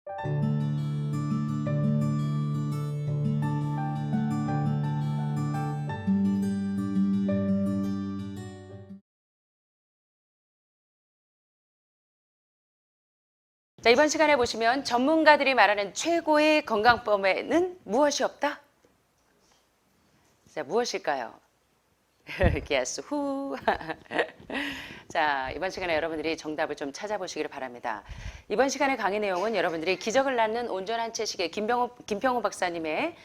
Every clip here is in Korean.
자, 이번 시간에 보시면 전문가들이 말하는 최고의 건강법에는 무엇이 없다? 자, 무엇일까요? Guess who? 자, 이번 시간에 여러분들이 정답을 좀 찾아보시기를 바랍니다. 이번 시간의 강의 내용은 여러분들이 기적을 낳는 온전한 채식의 김평호 박사님의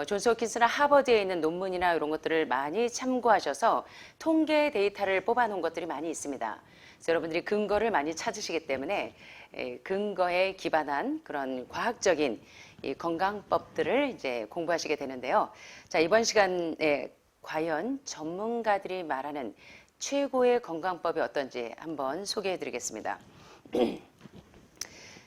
존스 홉킨스나 하버드에 있는 논문이나 이런 것들을 많이 참고하셔서 통계 데이터를 뽑아놓은 것들이 많이 있습니다. 그래서 여러분들이 근거를 많이 찾으시기 때문에 근거에 기반한 그런 과학적인 이 건강법들을 이제 공부하시게 되는데요. 자, 이번 시간에 과연 전문가들이 말하는 최고의 건강법이 어떤지 한번 소개해 드리겠습니다.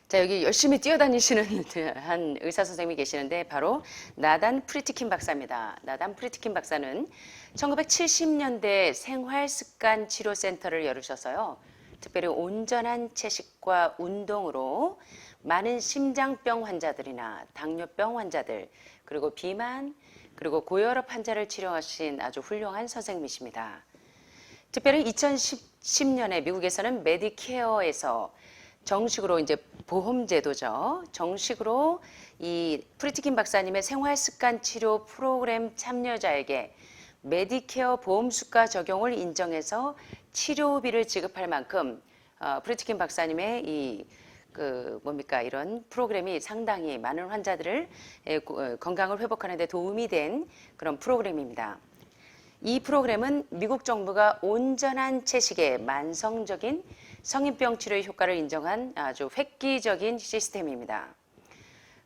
자, 여기 열심히 뛰어다니시는 한 의사 선생님이 계시는데 바로 나단 프리트킨 박사입니다. 나단 프리트킨 박사는 1970년대 생활습관치료센터를 열으셔서요. 특별히 온전한 채식과 운동으로 많은 심장병 환자들이나 당뇨병 환자들, 그리고 비만, 그리고 고혈압 환자를 치료하신 아주 훌륭한 선생님이십니다. 특별히 2010년에 미국에서는 메디케어에서 정식으로 이제 보험제도죠. 정식으로 이 프리트킨 박사님의 생활습관 치료 프로그램 참여자에게 메디케어 보험수가 적용을 인정해서 치료비를 지급할 만큼 프리트킨 박사님의 이런 프로그램이 상당히 많은 환자들을 건강을 회복하는 데 도움이 된 그런 프로그램입니다. 이 프로그램은 미국 정부가 온전한 채식의 만성적인 성인병 치료의 효과를 인정한 아주 획기적인 시스템입니다.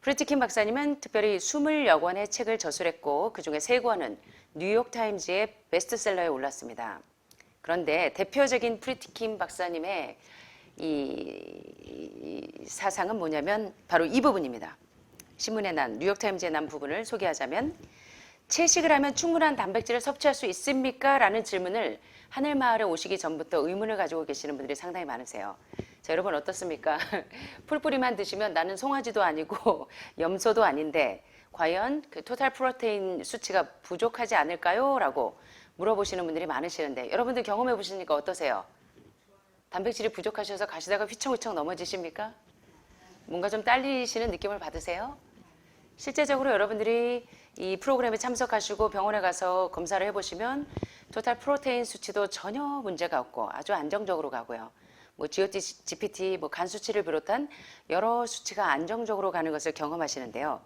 프리트킨 박사님은 특별히 20여 권의 책을 저술했고 그중에 3권은 뉴욕타임즈의 베스트셀러에 올랐습니다. 그런데 대표적인 프리트킨 박사님의 이 사상은 뭐냐면 바로 이 부분입니다. 신문에 난 뉴욕타임즈에 난 부분을 소개하자면 채식을 하면 충분한 단백질을 섭취할 수 있습니까? 라는 질문을 하늘마을에 오시기 전부터 의문을 가지고 계시는 분들이 상당히 많으세요. 자, 여러분 어떻습니까? 풀뿌리만 드시면 나는 송아지도 아니고 염소도 아닌데 과연 그 토탈 프로테인 수치가 부족하지 않을까요? 라고 물어보시는 분들이 많으시는데 여러분들 경험해 보시니까 어떠세요? 단백질이 부족하셔서 가시다가 휘청휘청 넘어지십니까? 뭔가 좀 딸리시는 느낌을 받으세요? 실제적으로 여러분들이 이 프로그램에 참석하시고 병원에 가서 검사를 해보시면 토탈 프로테인 수치도 전혀 문제가 없고 아주 안정적으로 가고요. 뭐 GOT, 뭐 간 수치를 비롯한 여러 수치가 안정적으로 가는 것을 경험하시는데요.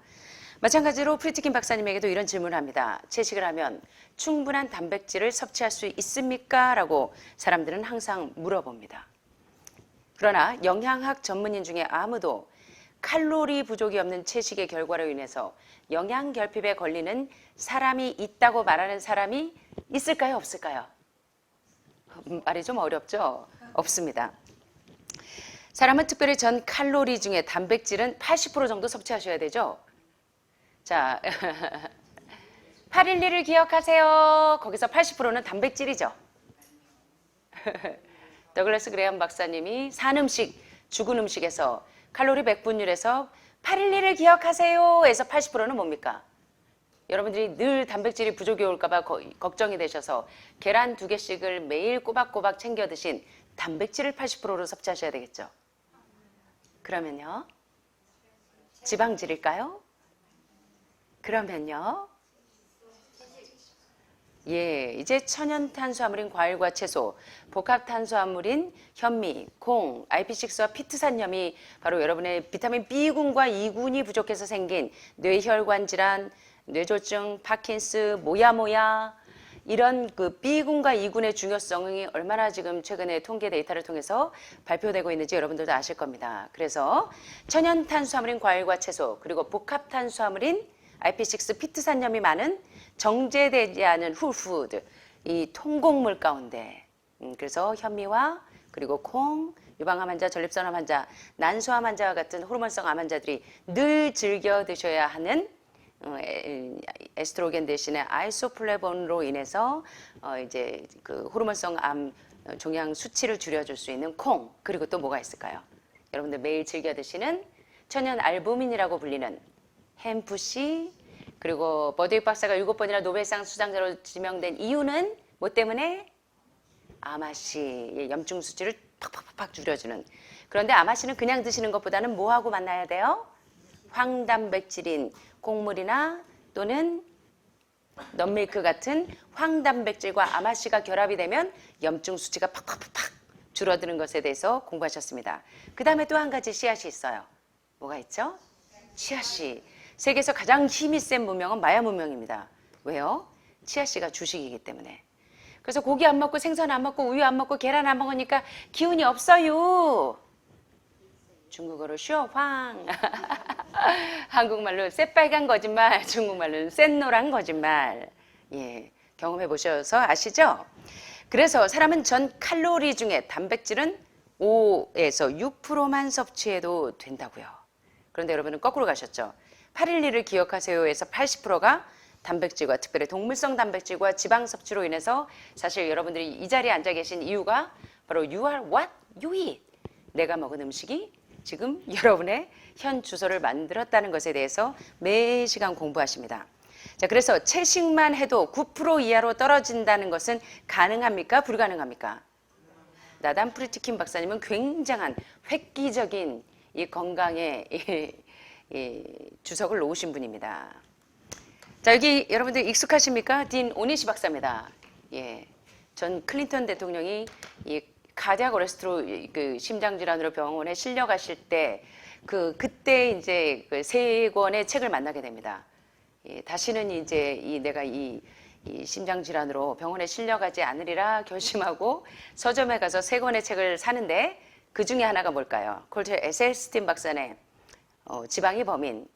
마찬가지로 프리트킨 박사님에게도 이런 질문을 합니다. 채식을 하면 충분한 단백질을 섭취할 수 있습니까? 라고 사람들은 항상 물어봅니다. 그러나 영양학 전문인 중에 아무도 칼로리 부족이 없는 채식의 결과로 인해서 영양결핍에 걸리는 사람이 있다고 말하는 사람이 있을까요? 없을까요? 말이 좀 어렵죠? 없습니다. 사람은 특별히 전 칼로리 중에 단백질은 80% 정도 섭취하셔야 되죠? 자, 812를 기억하세요. 거기서 80%는 단백질이죠. 더글라스 그레엄 박사님이 산 음식, 죽은 음식에서 칼로리 100분율에서 812를 기억하세요 에서 80%는 뭡니까? 여러분들이 늘 단백질이 부족이 올까봐 걱정이 되셔서 계란 2개씩을 매일 꼬박꼬박 챙겨 드신 단백질을 80%로 섭취하셔야 되겠죠. 그러면요? 지방질일까요? 그러면요? 예, 이제 천연탄수화물인 과일과 채소, 복합탄수화물인 현미, 콩, IP6와 피트산염이 바로 여러분의 비타민 B군과 E군이 부족해서 생긴 뇌혈관 질환, 뇌졸중, 파킨스, 모야모야 이런 그 B군과 E군의 중요성이 얼마나 지금 최근에 통계 데이터를 통해서 발표되고 있는지 여러분들도 아실 겁니다. 그래서 천연탄수화물인 과일과 채소 그리고 복합탄수화물인 IP6 피트산염이 많은 정제되지 않은 훌푸드, 이 통곡물 가운데 그래서 현미와 그리고 콩, 유방암 환자, 전립선암 환자, 난소암 환자와 같은 호르몬성 암 환자들이 늘 즐겨 드셔야 하는 에스트로겐 대신에 아이소플레본으로 인해서 이제 그 호르몬성 암 종양 수치를 줄여줄 수 있는 콩, 그리고 또 뭐가 있을까요? 여러분들 매일 즐겨 드시는 천연 알부민이라고 불리는 햄프씨, 그리고 버드윅 박사가 7번이나 노벨상 수상자로 지명된 이유는 뭐 때문에? 아마씨의 염증 수치를 팍팍팍 줄여주는. 그런데 아마씨는 그냥 드시는 것보다는 뭐하고 만나야 돼요? 황단백질인 곡물이나 또는 넛밀크 같은 황단백질과 아마씨가 결합이 되면 염증 수치가 팍팍팍 줄어드는 것에 대해서 공부하셨습니다. 그 다음에 또 한 가지 씨앗이 있어요. 뭐가 있죠? 치아씨. 세계에서 가장 힘이 센 문명은 마야 문명입니다. 왜요? 치아씨가 주식이기 때문에. 그래서 고기 안 먹고 생선 안 먹고 우유 안 먹고 계란 안 먹으니까 기운이 없어요. 중국어로 슈어황. 한국말로 새빨간 거짓말, 중국말로는 샛노란 거짓말. 예, 경험해 보셔서 아시죠? 그래서 사람은 전 칼로리 중에 단백질은 5에서 6%만 섭취해도 된다고요. 그런데 여러분은 거꾸로 가셨죠? 8.11을 기억하세요에서 80%가 단백질과 특별히 동물성 단백질과 지방 섭취로 인해서 사실 여러분들이 이 자리에 앉아 계신 이유가 바로 you are what you eat. 내가 먹은 음식이 지금 여러분의 현 주소를 만들었다는 것에 대해서 매 시간 공부하십니다. 자, 그래서 채식만 해도 9% 이하로 떨어진다는 것은 가능합니까? 불가능합니까? 나단 프리트킨 박사님은 굉장한 획기적인 이 건강의 주석을 놓으신 분입니다. 자, 여기 여러분들 익숙하십니까? 딘 오니시 박사입니다. 예, 전 클린턴 대통령이 이 카디악 어레스트로 그 심장 질환으로 병원에 실려가실 때 그때 이제 그 세 권의 책을 만나게 됩니다. 예, 다시는 이제 내가 이 심장 질환으로 병원에 실려가지 않으리라 결심하고 서점에 가서 세 권의 책을 사는데 그 중에 하나가 뭘까요? 콜트 에셀스틴 박사의 지방이 범인,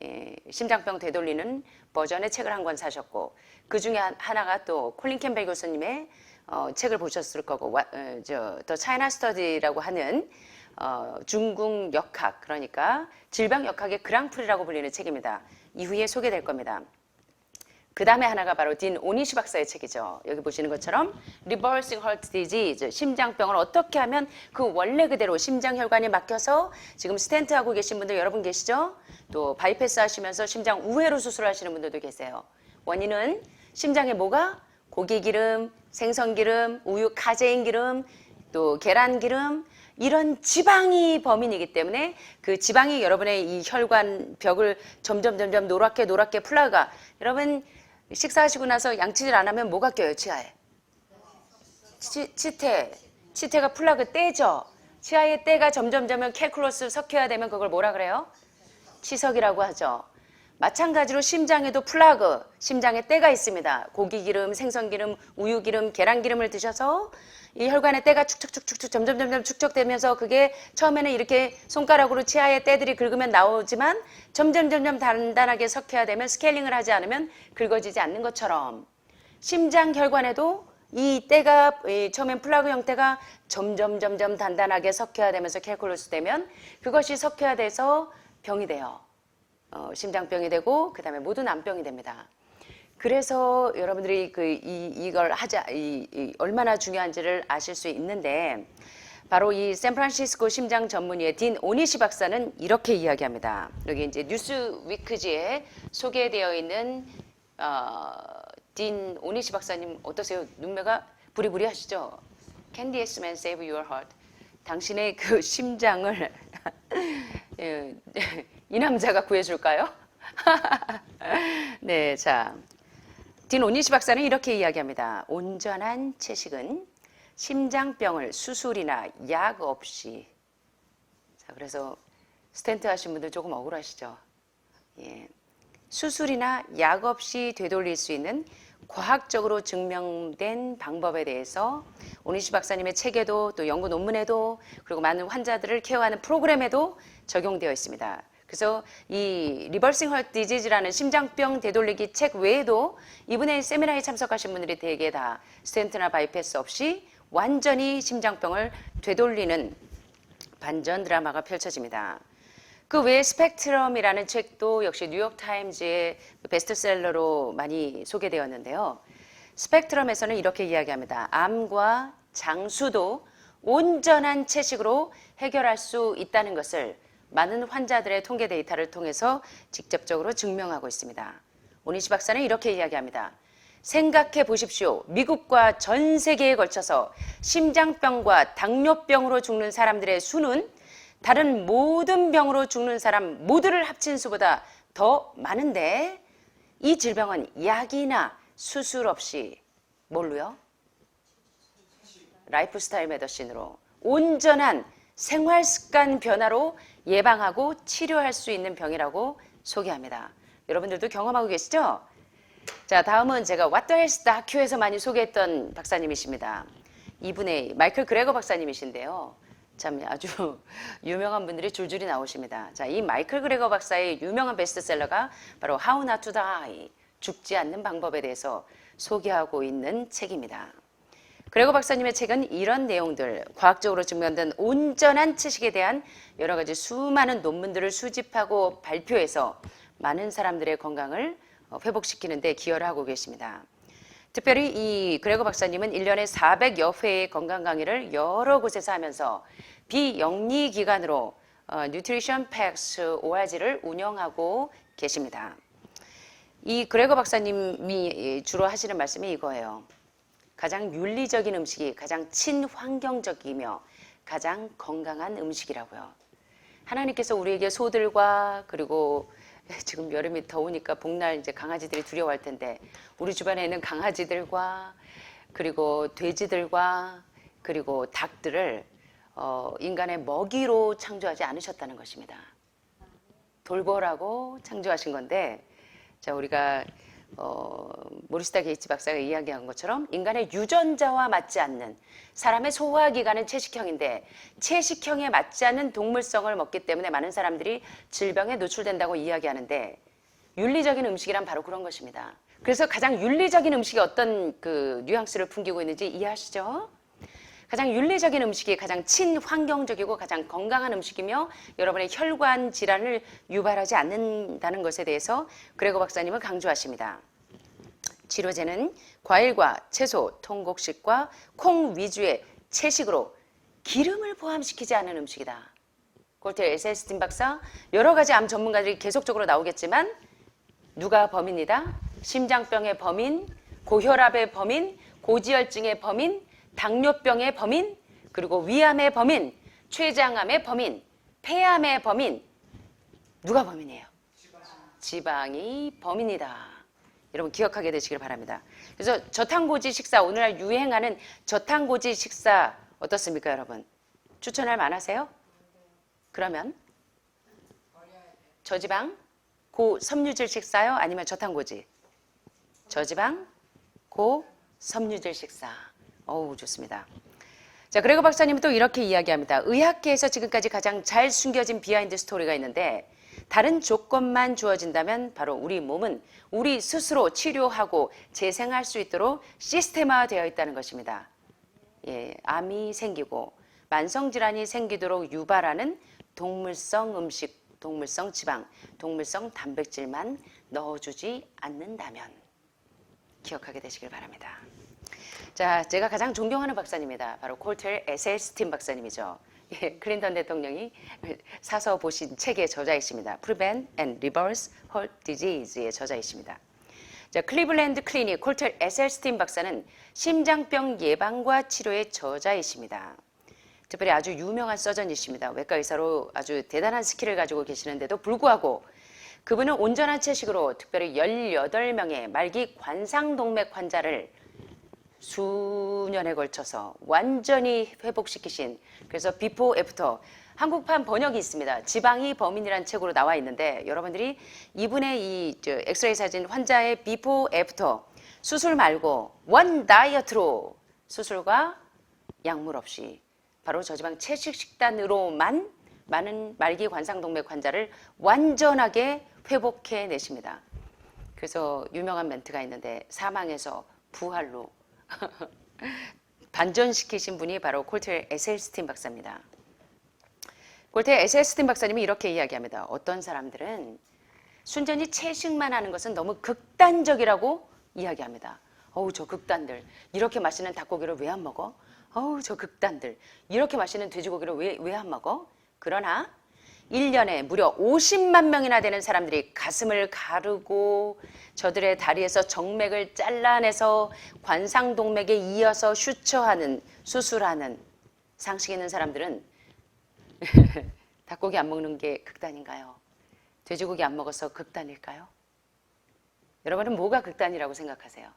심장병 되돌리는 버전의 책을 한 권 사셨고 그 중에 하나가 또 콜린 캠벨 교수님의 책을 보셨을 거고 더 차이나 스터디라고 하는 중국 역학, 그러니까 질병 역학의 그랑프리라고 불리는 책입니다. 이후에 소개될 겁니다. 그 다음에 하나가 바로 딘 오니시 박사의 책이죠. 여기 보시는 것처럼 Reversing Heart Disease, 심장병을 어떻게 하면 그 원래 그대로 심장혈관이 막혀서 지금 스텐트 하고 계신 분들 여러분 계시죠? 또 바이패스 하시면서 심장 우회로 수술하시는 분들도 계세요. 원인은 심장에 뭐가? 고기기름, 생선기름, 우유 카제인 기름, 또 계란기름, 이런 지방이 범인이기 때문에 그 지방이 여러분의 이 혈관 벽을 점점 노랗게 플라그가, 여러분 식사하시고 나서 양치질 안 하면 뭐가 껴요? 치아에 치태가 플라그 떼죠. 치아의 때가 점점 캘큘러스 섞여야 되면 그걸 뭐라 그래요? 치석이라고 하죠. 마찬가지로 심장에도 플라그, 심장에 때가 있습니다. 고기기름, 생선기름, 우유기름, 계란기름을 드셔서 이 혈관의 때가 축축 점점 축적되면서 그게 처음에는 이렇게 손가락으로 치아의 때들이 긁으면 나오지만 점점 단단하게 섞여야 되면 스케일링을 하지 않으면 긁어지지 않는 것처럼 심장 혈관에도 이 때가 처음엔 플라그 형태가 점점 단단하게 섞여야 되면서 캘큘러스 되면 그것이 섞여야 돼서 병이 돼요. 심장병이 되고 그 다음에 모든 암병이 됩니다. 그래서 여러분들이 이걸 얼마나 중요한지를 아실 수 있는데 바로 이 샌프란시스코 심장 전문의의 딘 오니시 박사는 이렇게 이야기합니다. 여기 이제 뉴스위크지에 소개되어 있는 딘 오니시 박사님 어떠세요? 눈매가 부리부리하시죠? Can this man save your heart? 당신의 그 심장을 이 남자가 구해줄까요? 네, 자, 딘 오니시 박사는 이렇게 이야기합니다. 온전한 채식은 심장병을 수술이나 약 없이, 자, 그래서 스텐트 하신 분들 조금 억울하시죠? 예, 수술이나 약 없이 되돌릴 수 있는 과학적으로 증명된 방법에 대해서 오니시 박사님의 책에도 또 연구 논문에도 그리고 많은 환자들을 케어하는 프로그램에도 적용되어 있습니다. 그래서 이 리버싱 헐트 디지즈라는 심장병 되돌리기 책 외에도 이분의 세미나에 참석하신 분들이 대개 다 스텐트나 바이패스 없이 완전히 심장병을 되돌리는 반전 드라마가 펼쳐집니다. 그 외에 스펙트럼이라는 책도 역시 뉴욕타임즈의 베스트셀러로 많이 소개되었는데요. 스펙트럼에서는 이렇게 이야기합니다. 암과 장수도 온전한 채식으로 해결할 수 있다는 것을 많은 환자들의 통계 데이터를 통해서 직접적으로 증명하고 있습니다. 오니시 박사는 이렇게 이야기합니다. 생각해 보십시오. 미국과 전 세계에 걸쳐서 심장병과 당뇨병으로 죽는 사람들의 수는 다른 모든 병으로 죽는 사람 모두를 합친 수보다 더 많은데 이 질병은 약이나 수술 없이 뭘로요? 라이프 스타일 메디신으로 온전한 생활 습관 변화로 예방하고 치료할 수 있는 병이라고 소개합니다. 여러분들도 경험하고 계시죠? 자, 다음은 제가 What the Health 다큐에서 많이 소개했던 박사님이십니다. 이분의 마이클 그레거 박사님이신데요. 참 아주 유명한 분들이 줄줄이 나오십니다. 자, 이 마이클 그레거 박사의 유명한 베스트셀러가 바로 How Not to Die, 죽지 않는 방법에 대해서 소개하고 있는 책입니다. 그레거 박사님의 책은 이런 내용들, 과학적으로 증명된 온전한 채식에 대한 여러 가지 수많은 논문들을 수집하고 발표해서 많은 사람들의 건강을 회복시키는 데 기여를 하고 계십니다. 특별히 이 그레거 박사님은 1년에 400여 회의 건강 강의를 여러 곳에서 하면서 비영리 기관으로 Nutrition Packs ORG를 운영하고 계십니다. 이 그레거 박사님이 주로 하시는 말씀이 이거예요. 가장 윤리적인 음식이 가장 친환경적이며 가장 건강한 음식이라고요. 하나님께서 우리에게 소들과 그리고 지금 여름이 더우니까 복날 이제 강아지들이 두려워할 텐데 우리 주변에 있는 강아지들과 그리고 돼지들과 그리고 닭들을 인간의 먹이로 창조하지 않으셨다는 것입니다. 돌보라고 창조하신 건데 자 우리가 모리스타 게이츠 박사가 이야기한 것처럼 인간의 유전자와 맞지 않는 사람의 소화기관은 채식형인데 채식형에 맞지 않는 동물성을 먹기 때문에 많은 사람들이 질병에 노출된다고 이야기하는데 윤리적인 음식이란 바로 그런 것입니다. 그래서 가장 윤리적인 음식이 어떤 그 뉘앙스를 풍기고 있는지 이해하시죠? 가장 윤리적인 음식이 가장 친환경적이고 가장 건강한 음식이며 여러분의 혈관 질환을 유발하지 않는다는 것에 대해서 그레거 박사님은 강조하십니다. 치료제는 과일과 채소, 통곡식과 콩 위주의 채식으로 기름을 포함시키지 않은 음식이다. 콜트 에셀스틴 박사, 여러 가지 암 전문가들이 계속적으로 나오겠지만 누가 범인이다? 심장병의 범인, 고혈압의 범인, 고지혈증의 범인, 당뇨병의 범인, 그리고 위암의 범인, 췌장암의 범인, 폐암의 범인. 누가 범인이에요? 지방이 범인이다. 여러분 기억하게 되시길 바랍니다. 그래서 저탄고지 식사, 오늘날 유행하는 저탄고지 식사 어떻습니까, 여러분? 추천할 만하세요? 그러면 저지방, 고섬유질 식사요? 아니면 저탄고지? 저지방, 고섬유질 식사. 어우, 좋습니다. 자, 그레거 박사님은 또 이렇게 이야기합니다. 의학계에서 지금까지 가장 잘 숨겨진 비하인드 스토리가 있는데 다른 조건만 주어진다면 바로 우리 몸은 우리 스스로 치료하고 재생할 수 있도록 시스템화되어 있다는 것입니다. 예, 암이 생기고 만성질환이 생기도록 유발하는 동물성 음식, 동물성 지방, 동물성 단백질만 넣어주지 않는다면 기억하게 되시길 바랍니다. 자, 제가 가장 존경하는 박사님입니다. 바로 콜트 에셀스틴 박사님이죠. 예, 클린턴 대통령이 사서 보신 책의 저자이십니다. Prevent and Reverse Heart Disease의 저자이십니다. 자, 클리블랜드 클리닉 콜트 에셀스틴 박사는 심장병 예방과 치료의 저자이십니다. 특별히 아주 유명한 서전이십니다. 외과 의사로 아주 대단한 스킬을 가지고 계시는데도 불구하고 그분은 온전한 채식으로 특별히 18명의 말기 관상동맥 환자를 수년에 걸쳐서 완전히 회복시키신, 그래서 비포 애프터 한국판 번역이 있습니다. 지방이 범인이라는 책으로 나와 있는데 여러분들이 이분의 이 엑스레이 사진 환자의 비포 애프터 수술 말고 원 다이어트로 수술과 약물 없이 바로 저지방 채식 식단으로만 많은 말기 관상동맥 환자를 완전하게 회복해 내십니다. 그래서 유명한 멘트가 있는데 사망에서 부활로 반전시키신 분이 바로 콜트 에셀스틴 박사입니다. 콜트 에셀스틴 박사님이 이렇게 이야기합니다. 어떤 사람들은 순전히 채식만 하는 것은 너무 극단적이라고 이야기합니다. 어우, 저 극단들 이렇게 맛있는 닭고기를 왜 안 먹어? 어우, 저 극단들 이렇게 맛있는 돼지고기를 왜 안 먹어? 그러나 1년에 무려 50만 명이나 되는 사람들이 가슴을 가르고 저들의 다리에서 정맥을 잘라내서 관상동맥에 이어서 수처하는, 수술하는 상식 있는 사람들은 닭고기 안 먹는 게 극단인가요? 돼지고기 안 먹어서 극단일까요? 여러분은 뭐가 극단이라고 생각하세요?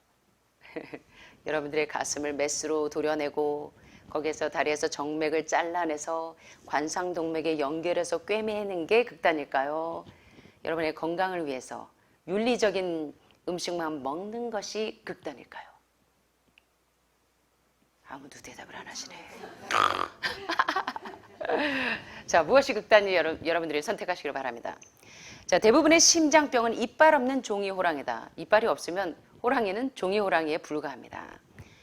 여러분들의 가슴을 메스로 도려내고 거기에서 다리에서 정맥을 잘라내서 관상동맥에 연결해서 꿰매는 게 극단일까요? 여러분의 건강을 위해서 윤리적인 음식만 먹는 것이 극단일까요? 아무도 대답을 안 하시네. 자, 무엇이 극단인지 여러분들이 선택하시길 바랍니다. 자, 대부분의 심장병은 이빨 없는 종이 호랑이다. 이빨이 없으면 호랑이는 종이 호랑이에 불과합니다.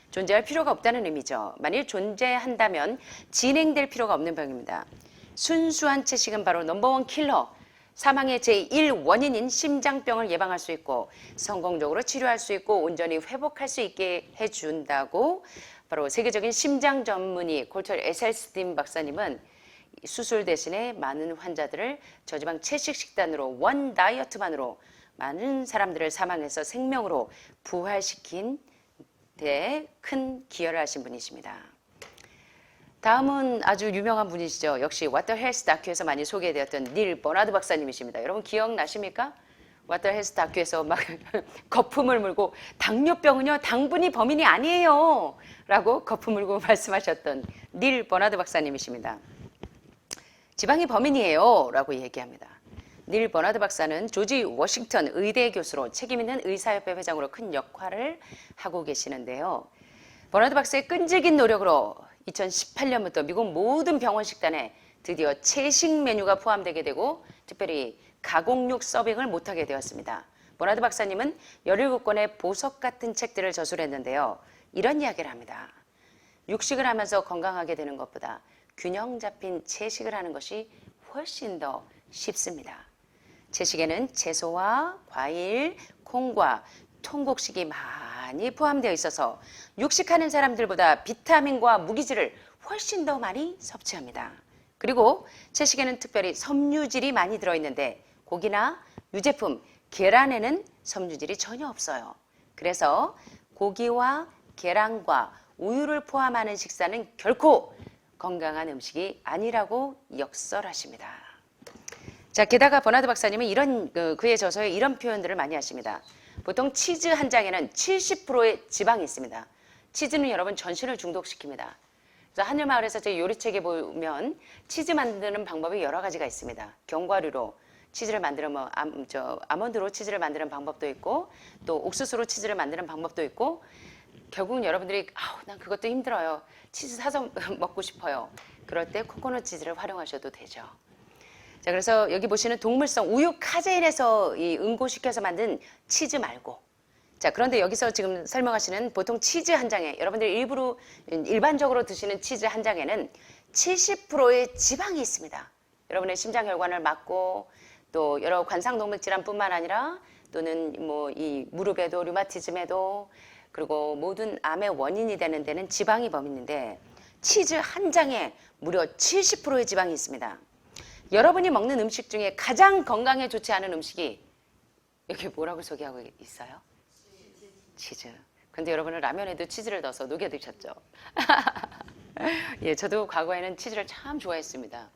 존재할 필요가 없다는 의미죠. 만일 존재한다면 진행될 필요가 없는 병입니다. 순수한 채식은 바로 넘버원 킬러, 사망의 제1원인인 심장병을 예방할 수 있고 성공적으로 치료할 수 있고 온전히 회복할 수 있게 해준다고 바로 세계적인 심장 전문의 콜터 에셀스틴 박사님은 수술 대신에 많은 환자들을 저지방 채식 식단으로 원 다이어트만으로 많은 사람들을 사망해서 생명으로 부활시킨 데 큰 기여를 하신 분이십니다. 다음은 아주 유명한 분이시죠. 역시 What the Health 다큐에서 많이 소개되었던 닐 버나드 박사님이십니다. 여러분 기억나십니까? What the Health 다큐에서 막 거품을 물고 당뇨병은요 당분이 범인이 아니에요 라고 거품을 물고 말씀하셨던 닐 버나드 박사님이십니다. 지방이 범인이에요 라고 얘기합니다. 닐 버나드 박사는 조지 워싱턴 의대 교수로 책임있는 의사협회 회장으로 큰 역할을 하고 계시는데요. 버나드 박사의 끈질긴 노력으로 2018년부터 미국 모든 병원 식단에 드디어 채식 메뉴가 포함되게 되고 특별히 가공육 서빙을 못하게 되었습니다. 버나드 박사님은 17권의 보석 같은 책들을 저술했는데요. 이런 이야기를 합니다. 육식을 하면서 건강하게 되는 것보다 균형 잡힌 채식을 하는 것이 훨씬 더 쉽습니다. 채식에는 채소와 과일, 콩과 통곡식이 많이 포함되어 있어서 육식하는 사람들보다 비타민과 무기질을 훨씬 더 많이 섭취합니다. 그리고 채식에는 특별히 섬유질이 많이 들어있는데 고기나 유제품, 계란에는 섬유질이 전혀 없어요. 그래서 고기와 계란과 우유를 포함하는 식사는 결코 건강한 음식이 아니라고 역설하십니다. 자, 게다가 버나드 박사님은 그의 저서에 이런 표현들을 많이 하십니다. 보통 치즈 한 장에는 70%의 지방이 있습니다. 치즈는 여러분 전신을 중독시킵니다. 그래서 하늘마을에서 제 요리책에 보면 치즈 만드는 방법이 여러 가지가 있습니다. 견과류로 치즈를 만들면 아몬드로 치즈를 만드는 방법도 있고 또 옥수수로 치즈를 만드는 방법도 있고 결국은 여러분들이 난 그것도 힘들어요. 치즈 사서 먹고 싶어요. 그럴 때 코코넛 치즈를 활용하셔도 되죠. 자, 그래서 여기 보시는 동물성 우유 카제인에서 응고시켜서 만든 치즈 말고 자, 그런데 여기서 지금 설명하시는 보통 치즈 한 장에 여러분들이 일반적으로 드시는 치즈 한 장에는 70%의 지방이 있습니다. 여러분의 심장혈관을 막고 또 여러 관상동맥 질환뿐만 아니라 또는 이 무릎에도 류마티즘에도 그리고 모든 암의 원인이 되는 데는 지방이 범인인데 치즈 한 장에 무려 70%의 지방이 있습니다. 여러분이 먹는 음식 중에 가장 건강에 좋지 않은 음식이 여기 뭐라고 소개하고 있어요? 치즈. 근데 여러분은 라면에도 치즈를 넣어서 녹여 드셨죠? 예, 저도 과거에는 치즈를 참 좋아했습니다.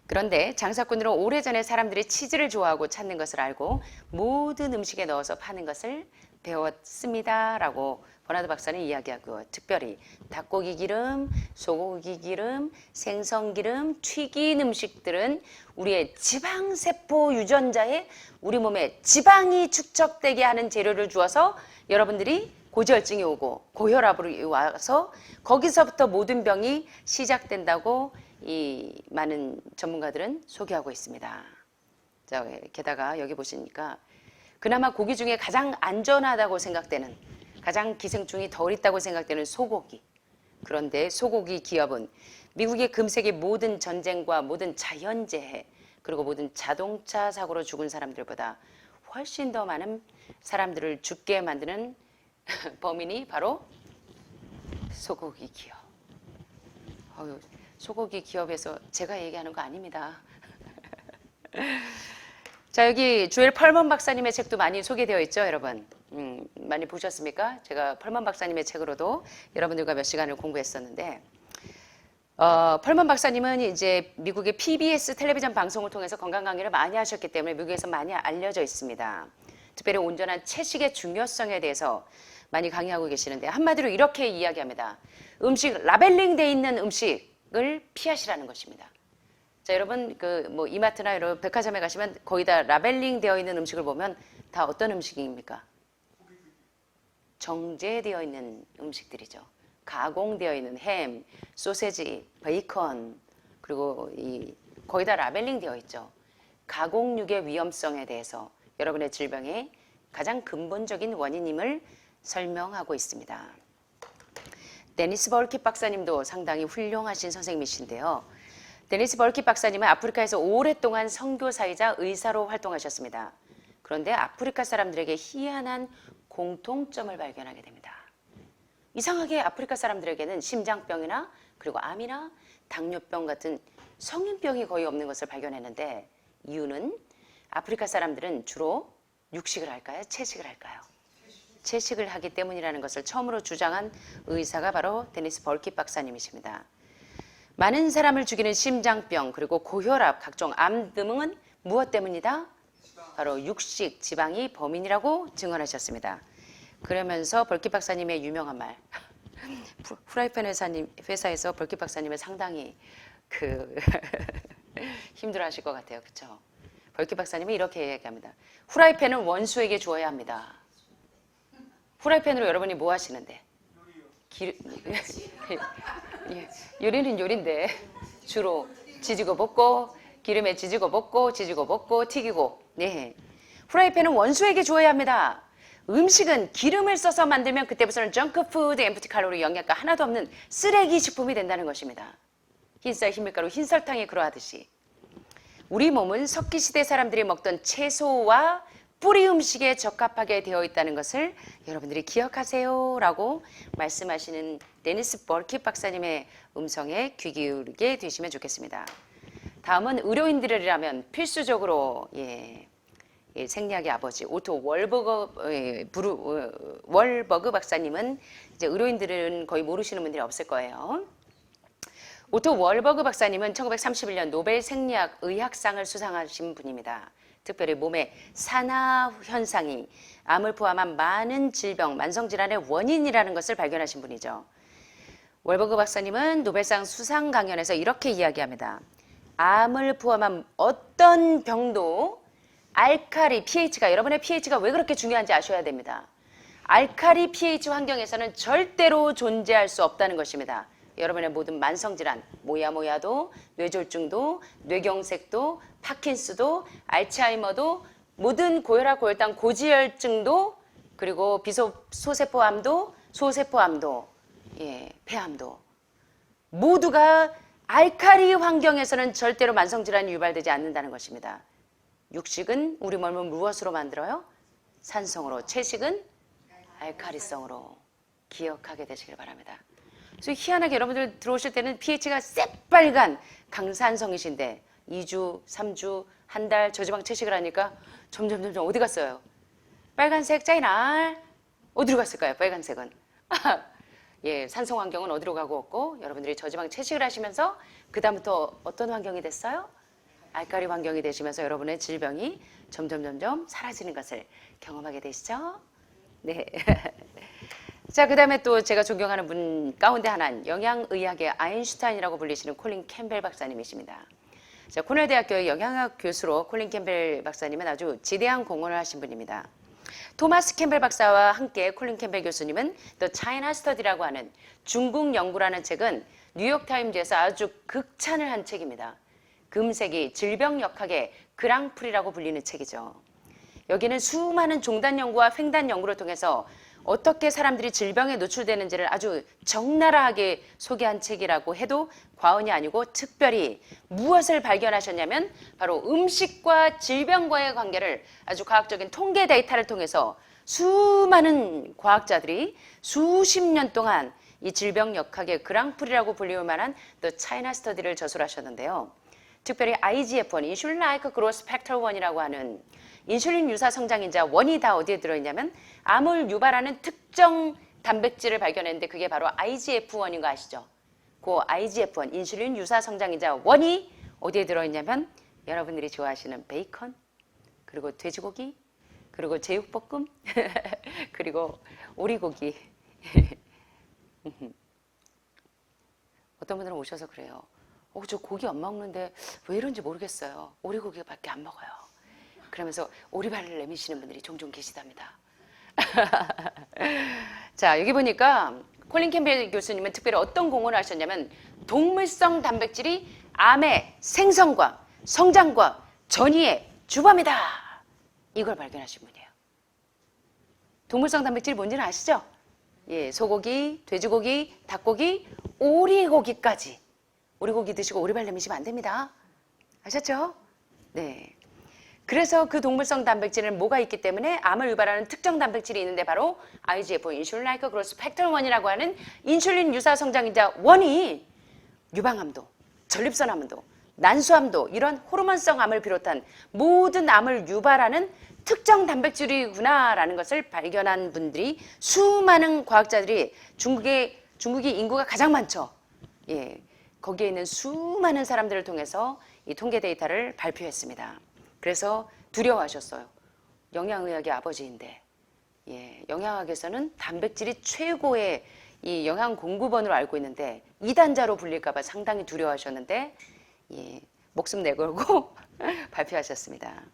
그런데 장사꾼으로 오래전에 사람들이 치즈를 좋아하고 찾는 것을 알고 모든 음식에 넣어서 파는 것을 배웠습니다 라고 버나드 박사는 이야기하고 특별히 닭고기 기름, 소고기 기름, 생선 기름, 튀긴 음식들은 우리의 지방세포 유전자에 우리 몸에 지방이 축적되게 하는 재료를 주어서 여러분들이 고지혈증이 오고 고혈압으로 와서 거기서부터 모든 병이 시작된다고 이 많은 전문가들은 소개하고 있습니다. 자, 게다가 여기 보시니까 그나마 고기 중에 가장 안전하다고 생각되는 가장 기생충이 덜 있다고 생각되는 소고기. 그런데 소고기 기업은 미국의 금세기 모든 전쟁과 모든 자연재해 그리고 모든 자동차 사고로 죽은 사람들보다 훨씬 더 많은 사람들을 죽게 만드는 범인이 바로 소고기 기업. 소고기 기업에서 제가 얘기하는 거 아닙니다. 자, 여기 조엘 펄먼 박사님의 책도 많이 소개되어 있죠, 여러분. 많이 보셨습니까? 제가 펄먼 박사님의 책으로도 여러분들과 몇 시간을 공부했었는데, 펄먼 박사님은 이제 미국의 PBS 텔레비전 방송을 통해서 건강 강의를 많이 하셨기 때문에 미국에서 많이 알려져 있습니다. 특별히 온전한 채식의 중요성에 대해서 많이 강의하고 계시는데, 한마디로 이렇게 이야기합니다. 음식, 라벨링 돼 있는 음식을 피하시라는 것입니다. 자, 여러분 뭐 이마트나 이런 백화점에 가시면 거의 다 라벨링 되어 있는 음식을 보면 다 어떤 음식입니까? 정제되어 있는 음식들이죠. 가공되어 있는 햄, 소세지, 베이컨, 그리고 거의 다 라벨링 되어 있죠. 가공육의 위험성에 대해서 여러분의 질병의 가장 근본적인 원인임을 설명하고 있습니다. 데니스 벌킷 박사님도 상당히 훌륭하신 선생님이신데요. 데니스 벌킷 박사님은 아프리카에서 오랫동안 선교사이자 의사로 활동하셨습니다. 그런데 아프리카 사람들에게 희한한 공통점을 발견하게 됩니다. 이상하게 아프리카 사람들에게는 심장병이나 그리고 암이나 당뇨병 같은 성인병이 거의 없는 것을 발견했는데, 이유는 아프리카 사람들은 주로 육식을 할까요? 채식을 할까요? 채식을 하기 때문이라는 것을 처음으로 주장한 의사가 바로 데니스 벌킷 박사님이십니다. 많은 사람을 죽이는 심장병, 그리고 고혈압, 각종 암 등은 무엇 때문이다? 바로 육식, 지방이 범인이라고 증언하셨습니다. 그러면서 벌킷 박사님의 유명한 말, 후라이팬 회사에서 벌킷 박사님을 상당히 힘들어하실 것 같아요. 그렇죠? 벌킷 박사님이 이렇게 얘기합니다. 후라이팬은 원수에게 주어야 합니다. 후라이팬으로 여러분이 뭐 하시는데? 요리는 요리인데 주로 지지고 볶고, 기름에 지지고 볶고 튀기고. 네. 후라이팬은 원수에게 주어야 합니다. 음식은 기름을 써서 만들면 그때부터는 정크푸드, 엠프티 칼로리, 영양가 하나도 없는 쓰레기 식품이 된다는 것입니다. 흰쌀, 흰밀가루, 흰설탕이 그러하듯이 우리 몸은 석기시대 사람들이 먹던 채소와 뿌리 음식에 적합하게 되어 있다는 것을 여러분들이 기억하세요 라고 말씀하시는 데니스 벌킷 박사님의 음성에 귀 기울이게 되시면 좋겠습니다. 다음은 의료인들이라면 필수적으로 생리학의 아버지 오토 월버그 박사님은 이제 의료인들은 거의 모르시는 분들이 없을 거예요. 오토 월버그 박사님은 1931년 노벨 생리학 의학상을 수상하신 분입니다. 특별히 몸의 산화 현상이 암을 포함한 많은 질병, 만성질환의 원인이라는 것을 발견하신 분이죠. 월버그 박사님은 노벨상 수상 강연에서 이렇게 이야기합니다. 암을 포함한 어떤 병도 알칼리 pH가, 여러분의 pH가 왜 그렇게 중요한지 아셔야 됩니다. 알칼리 pH 환경에서는 절대로 존재할 수 없다는 것입니다. 여러분의 모든 만성질환, 모야모야도, 뇌졸중도, 뇌경색도, 파킨스도, 알츠하이머도, 모든 고혈압, 고혈당, 고지혈증도, 그리고 비소세포암도, 소세포암도, 폐암도 모두가 알칼리 환경에서는 절대로 만성질환이 유발되지 않는다는 것입니다. 육식은 우리 몸을 무엇으로 만들어요? 산성으로. 채식은 알칼리성으로. 기억하게 되시길 바랍니다. 그래서 희한하게 여러분들 들어오실 때는 pH가 새빨간 강산성이신데 2주, 3주, 한 달 저지방 채식을 하니까 점점 어디 갔어요? 빨간색 짜이날 어디로 갔을까요? 빨간색은. 산성 환경은 어디로 가고 없고 여러분들이 저지방 채식을 하시면서 그 다음부터 어떤 환경이 됐어요? 알칼리 환경이 되시면서 여러분의 질병이 점점 사라지는 것을 경험하게 되시죠? 네. 자, 그 다음에 또 제가 존경하는 분 가운데 하나는 영양의학의 아인슈타인이라고 불리시는 콜린 캠벨 박사님이십니다. 자, 코넬 대학교의 영양학 교수로 콜린 캠벨 박사님은 아주 지대한 공헌을 하신 분입니다. 토마스 캠벨 박사와 함께 콜린 캠벨 교수님은 The China Study라고 하는 중국 연구라는 책은 뉴욕타임즈에서 아주 극찬을 한 책입니다. 금세기 질병역학의 그랑프리라고 불리는 책이죠. 여기는 수많은 종단 연구와 횡단 연구를 통해서 어떻게 사람들이 질병에 노출되는지를 아주 적나라하게 소개한 책이라고 해도 과언이 아니고, 특별히 무엇을 발견하셨냐면 바로 음식과 질병과의 관계를 아주 과학적인 통계 데이터를 통해서 수많은 과학자들이 수십 년 동안 이 질병역학의 그랑프리라고 불리울 만한 또 차이나 스터디를 저술하셨는데요. 특별히 IGF-1, 인슐린 라이크 그로스 팩터 1이라고 하는 인슐린 유사 성장인자 1이 다 어디에 들어있냐면 암을 유발하는 특정 단백질을 발견했는데 그게 바로 IGF-1인 거 아시죠? 그 IGF-1, 인슐린 유사 성장인자 1이 어디에 들어있냐면 여러분들이 좋아하시는 베이컨, 그리고 돼지고기, 그리고 제육볶음, 그리고 오리고기. 어떤 분들은 오셔서 그래요. 저 고기 안 먹는데 왜 이런지 모르겠어요. 오리고기밖에 안 먹어요. 그러면서 오리발을 내미시는 분들이 종종 계시답니다. 자, 여기 보니까 콜린 캠벨 교수님은 특별히 어떤 공헌을 하셨냐면 동물성 단백질이 암의 생성과 성장과 전이의 주범이다. 이걸 발견하신 분이에요. 동물성 단백질이 뭔지는 아시죠? 예, 소고기, 돼지고기, 닭고기, 오리고기까지. 오리고기 드시고 오리발 내미시면 안 됩니다. 아셨죠? 네. 그래서 그 동물성 단백질은 뭐가 있기 때문에 암을 유발하는 특정 단백질이 있는데 바로 IGF, 인슐린 라이크 그로스 팩터 1이라고 하는 인슐린 유사 성장인자 1이 유방암도, 전립선암도, 난수암도 이런 호르몬성 암을 비롯한 모든 암을 유발하는 특정 단백질이구나라는 것을 발견한 분들이 수많은 과학자들이 중국이 인구가 가장 많죠. 예, 거기에 있는 수많은 사람들을 통해서 이 통계 데이터를 발표했습니다. 그래서 두려워하셨어요. 영양의학의 아버지인데, 예, 영양학에서는 단백질이 최고의 이 영양 공급원으로 알고 있는데 이단자로 불릴까봐 상당히 두려워하셨는데, 예, 목숨 내걸고 발표하셨습니다.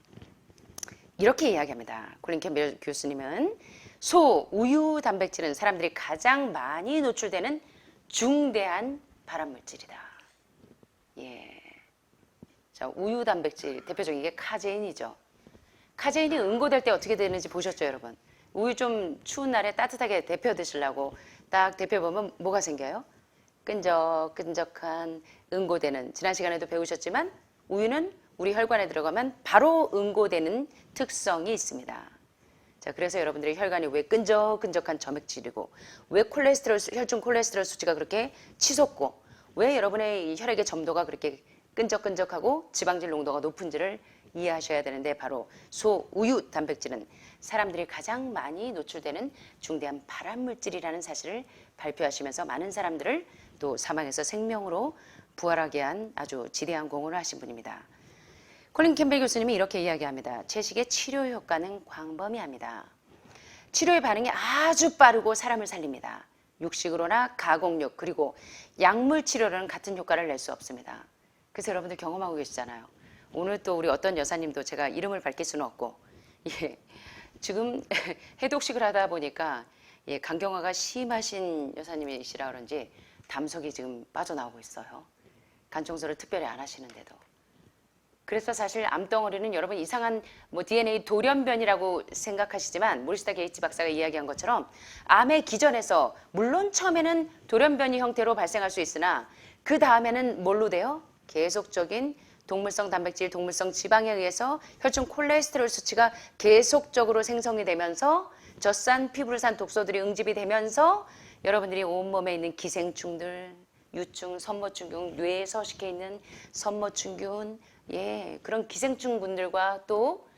이렇게 이야기합니다. 콜린 캠벨 교수님은 소, 우유 단백질은 사람들이 가장 많이 노출되는 중대한 발암물질이다. 예. 자, 우유 단백질 대표적인 게 카제인이죠. 카제인이 응고될 때 어떻게 되는지 보셨죠, 여러분? 우유 좀 추운 날에 따뜻하게 데펴 드시려고 딱 데펴 보면 뭐가 생겨요? 끈적끈적한 응고되는, 지난 시간에도 배우셨지만 우유는 우리 혈관에 들어가면 바로 응고되는 특성이 있습니다. 자, 그래서 여러분들의 혈관이 왜 끈적끈적한 점액질이고 왜 혈중 콜레스테롤 수치가 그렇게 치솟고 왜 여러분의 이 혈액의 점도가 그렇게 끈적끈적하고 지방질 농도가 높은지를 이해하셔야 되는데 바로 소, 우유 단백질은 사람들이 가장 많이 노출되는 중대한 발암물질이라는 사실을 발표하시면서 많은 사람들을 또 사망에서 생명으로 부활하게 한 아주 지대한 공헌을 하신 분입니다. 콜린 캠벨 교수님이 이렇게 이야기합니다. 채식의 치료 효과는 광범위합니다. 치료의 반응이 아주 빠르고 사람을 살립니다. 육식으로나 가공육 그리고 약물 치료로는 같은 효과를 낼 수 없습니다. 그래서 여러분들 경험하고 계시잖아요. 오늘 또 우리 어떤 여사님도 제가 이름을 밝힐 수는 없고, 예, 지금 해독식을 하다 보니까 예, 간경화가 심하신 여사님이시라 그런지 담석이 지금 빠져나오고 있어요. 간 청소를 특별히 안 하시는데도. 그래서 사실 암덩어리는 여러분 이상한 DNA 돌연변이라고 생각하시지만 모리시타 게이츠 박사가 이야기한 것처럼 암의 기전에서 물론 처음에는 돌연변이 형태로 발생할 수 있으나 그 다음에는 뭘로 돼요? 계속적인 동물성 단백질, 동물성 지방에 의해서 혈중 콜레스테롤 수치가 계속적으로 생성이 되면서 젖산, 피부를 산 독소들이 응집이 되면서 여러분들이 온몸에 있는 기생충들, 유충, 선모충균, 뇌에 서식해 있는 선모충균, 예, 그런 기생충분들과 또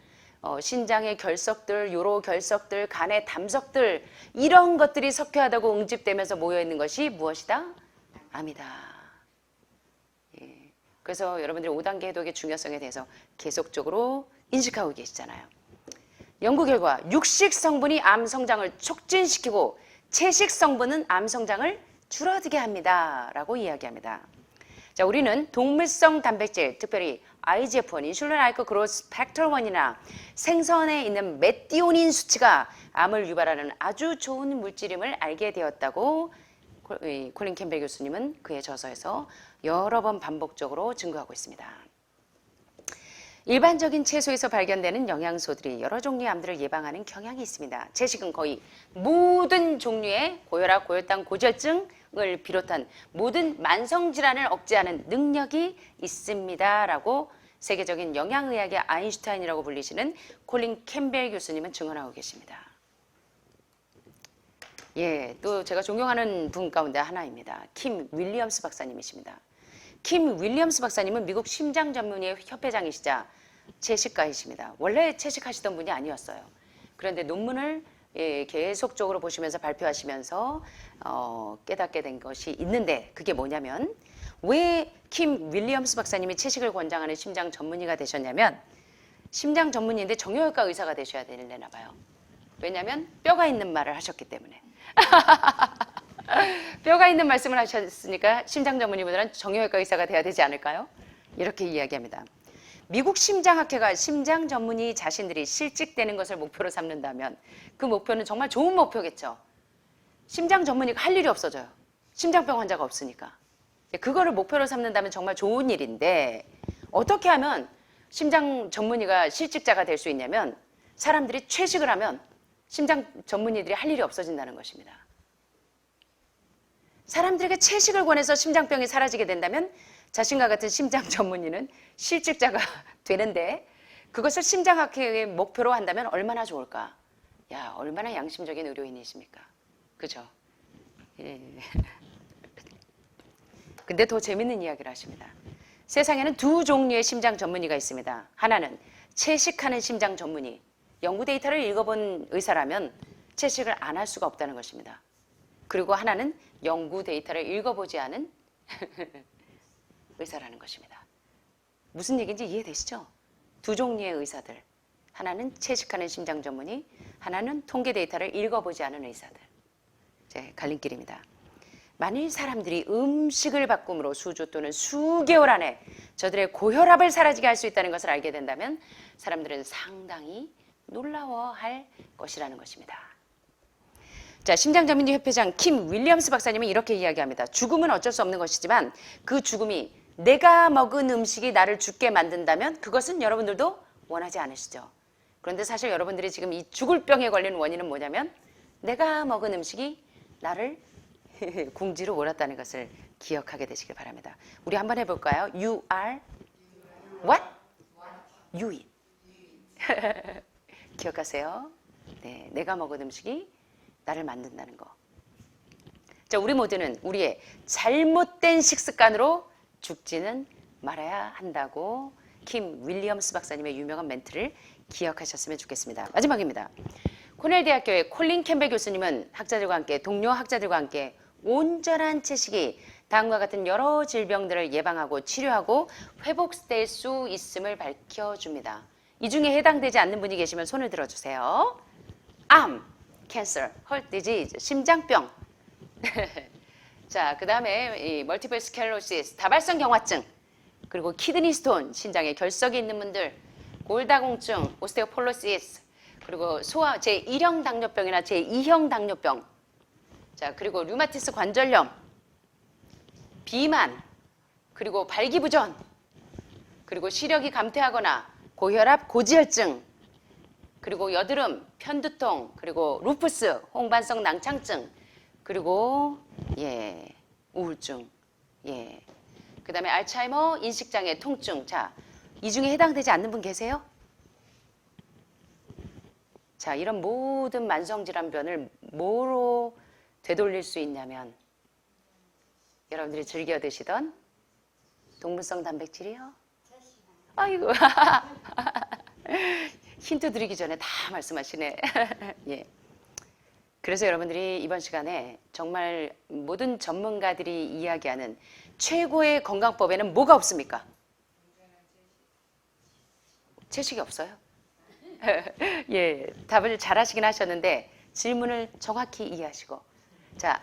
신장의 결석들, 요로 결석들, 간의 담석들 이런 것들이 석회하다고 응집되면서 모여있는 것이 무엇이다? 암이다. 예, 그래서 여러분들이 5단계 해독의 중요성에 대해서 계속적으로 인식하고 계시잖아요. 연구 결과 육식 성분이 암 성장을 촉진시키고 채식 성분은 암 성장을 줄어들게 합니다. 라고 이야기합니다. 자, 우리는 동물성 단백질, 특별히 IGF-1, 인슐린 라이크 그로스 팩터 1이나 생선에 있는 메티오닌 수치가 암을 유발하는 아주 좋은 물질임을 알게 되었다고 콜린 캠벨 교수님은 그의 저서에서 여러 번 반복적으로 증거하고 있습니다. 일반적인 채소에서 발견되는 영양소들이 여러 종류의 암들을 예방하는 경향이 있습니다. 채식은 거의 모든 종류의 고혈압, 고혈당, 고지혈증을 비롯한 모든 만성질환을 억제하는 능력이 있습니다. 라고 세계적인 영양의학의 아인슈타인이라고 불리시는 콜린 캠벨 교수님은 증언하고 계십니다. 예, 또 제가 존경하는 분 가운데 하나입니다. 킴 윌리엄스 박사님이십니다. 킴 윌리엄스 박사님은 미국 심장 전문의 협회장이시자 채식가이십니다. 원래 채식하시던 분이 아니었어요. 그런데 논문을 계속적으로 보시면서 발표하시면서 깨닫게 된 것이 있는데, 그게 뭐냐면, 왜 킴 윌리엄스 박사님이 채식을 권장하는 심장 전문의가 되셨냐면, 심장 전문의인데 정형외과 의사가 되셔야 되려나 봐요. 왜냐하면 뼈가 있는 말을 하셨기 때문에. 뼈가 있는 말씀을 하셨으니까 심장 전문의보다는 정형외과 의사가 돼야 되지 않을까요? 이렇게 이야기합니다. 미국 심장학회가 심장 전문의 자신들이 실직되는 것을 목표로 삼는다면 그 목표는 정말 좋은 목표겠죠. 심장 전문의가 할 일이 없어져요. 심장병 환자가 없으니까. 그거를 목표로 삼는다면 정말 좋은 일인데, 어떻게 하면 심장 전문의가 실직자가 될 수 있냐면, 사람들이 채식을 하면 심장 전문의들이 할 일이 없어진다는 것입니다. 사람들에게 채식을 권해서 심장병이 사라지게 된다면 자신과 같은 심장 전문의는 실직자가 되는데, 그것을 심장학회의 목표로 한다면 얼마나 좋을까? 야, 얼마나 양심적인 의료인이십니까? 그죠? 예. 근데 더 재밌는 이야기를 하십니다. 세상에는 두 종류의 심장 전문의가 있습니다. 하나는 채식하는 심장 전문의. 연구 데이터를 읽어본 의사라면 채식을 안 할 수가 없다는 것입니다. 그리고 하나는 연구 데이터를 읽어보지 않은 의사라는 것입니다. 무슨 얘기인지 이해되시죠? 두 종류의 의사들. 하나는 채식하는 심장 전문의, 하나는 통계 데이터를 읽어보지 않은 의사들. 제 갈림길입니다. 만일 사람들이 음식을 바꿈으로 수주 또는 수개월 안에 저들의 고혈압을 사라지게 할 수 있다는 것을 알게 된다면 사람들은 상당히 놀라워할 것이라는 것입니다. 자, 심장전문의 협회장 킴 윌리엄스 박사님은 이렇게 이야기합니다. 죽음은 어쩔 수 없는 것이지만 그 죽음이 내가 먹은 음식이 나를 죽게 만든다면 그것은 여러분들도 원하지 않으시죠. 그런데 사실 여러분들이 지금 이 죽을 병에 걸린 원인은 뭐냐면, 내가 먹은 음식이 나를 궁지로 몰았다는 것을 기억하게 되시길 바랍니다. 우리 한번 해볼까요? You are what? You eat. 기억하세요? 네, 내가 먹은 음식이 나를 만든다는 거. 자, 우리 모두는 우리의 잘못된 식습관으로 죽지는 말아야 한다고 킴 윌리엄스 박사님의 유명한 멘트를 기억하셨으면 좋겠습니다. 마지막입니다. 코넬 대학교의 콜린 캠벨 교수님은 학자들과 함께, 동료 학자들과 함께 온전한 채식이 다음과 같은 여러 질병들을 예방하고 치료하고 회복될 수 있음을 밝혀줍니다. 이 중에 해당되지 않는 분이 계시면 손을 들어주세요. 암, 캔서, 헐트 디지즈, 심장병. 자, 그 다음에 이 멀티플 스클로시스, 다발성 경화증, 그리고 키드니 스톤, 신장에 결석이 있는 분들, 골다공증, 오스테오폴로시스, 그리고 소아 제1형 당뇨병이나 제2형 당뇨병, 자, 그리고 류마티스 관절염, 비만, 그리고 발기부전, 그리고 시력이 감퇴하거나 고혈압, 고지혈증, 그리고 여드름, 편두통, 그리고 루푸스, 홍반성 낭창증, 그리고 우울증, 그다음에 알츠하이머, 인식장애, 통증. 자, 이 중에 해당되지 않는 분 계세요? 자, 이런 모든 만성질환병을 뭐로 되돌릴 수 있냐면, 여러분들이 즐겨 드시던 동물성 단백질이요? 아이고. 힌트 드리기 전에 다 말씀하시네. 예. 그래서 여러분들이 이번 시간에 정말 모든 전문가들이 이야기하는 최고의 건강법에는 뭐가 없습니까? 채식이 없어요. 예, 답을 잘 하시긴 하셨는데 질문을 정확히 이해하시고, 자,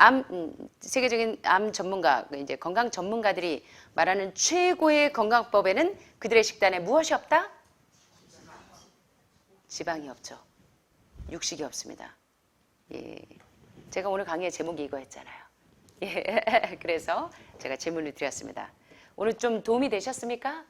세계적인 암 전문가, 이제 건강 전문가들이 말하는 최고의 건강법에는 그들의 식단에 무엇이 없다? 지방이 없죠. 육식이 없습니다. 예, 제가 오늘 강의의 제목이 이거였잖아요. 예, 그래서 제가 질문을 드렸습니다. 오늘 좀 도움이 되셨습니까?